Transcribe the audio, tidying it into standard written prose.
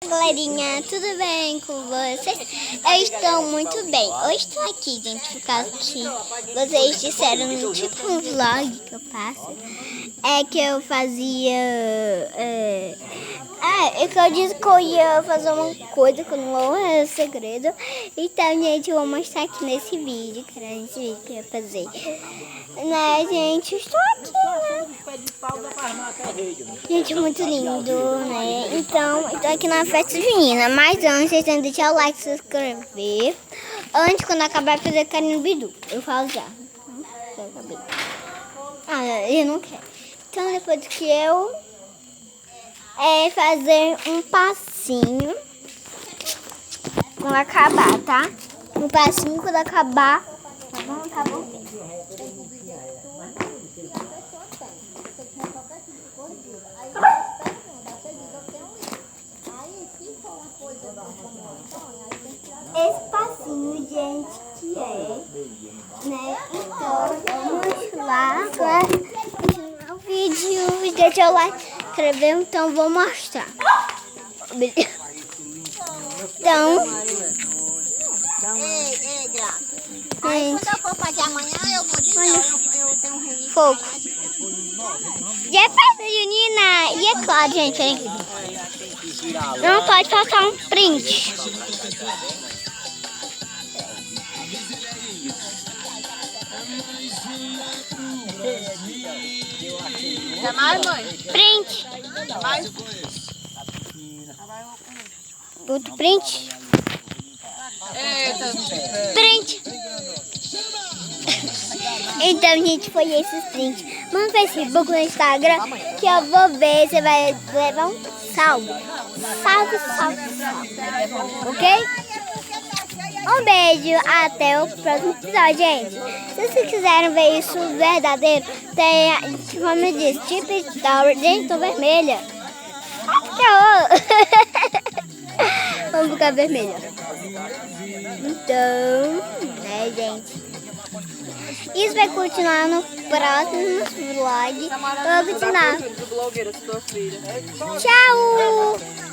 Galerinha, tudo bem com vocês? Eu estou muito bem. Hoje estou aqui, gente, por causa que vocês disseram, tipo um vlog que eu faço. É que eu fazia... é que eu disse que eu ia fazer uma coisa que não é segredo. Então, gente, eu vou mostrar aqui nesse vídeo, que era esse vídeo que eu ia fazer. Né, gente, eu estou aqui, né? Gente, muito lindo, né? Então, eu tô aqui na festa junina. Mas antes, vocês têm que deixar o like, se inscrever. Antes, quando acabar, fazer carinho no bidu. Eu falo já. Eu não quero. Então, depois que eu fazer um passinho, quando acabar, tá? Um passinho quando acabar. Tá bom? Tá bom. Esse passinho, gente, que né? Então, vamos lá para continuar o vídeo. Deixa o like, inscrever, então vou mostrar. Então, aí quando eu for fazer amanhã, eu vou dizer, eu tenho um registro. fogo. E é festa junina. E é claro, gente, hein? Não pode faltar um print. Quer mais, mãe? Print. Mais? Outro print. Eita. Print. Então, gente, foi esses prints. No Facebook, no Instagram, que eu vou ver. Você vai levar um salve. Salve, salve, salve. Ok? Um beijo. Até o próximo episódio, gente. Se vocês quiserem ver isso verdadeiro, tem, como eu disse, tipo story dentro vermelha. Vamos ficar vermelha. Então, né, gente? Isso vai continuar no próximo vlog. Vou continuar. Tchau!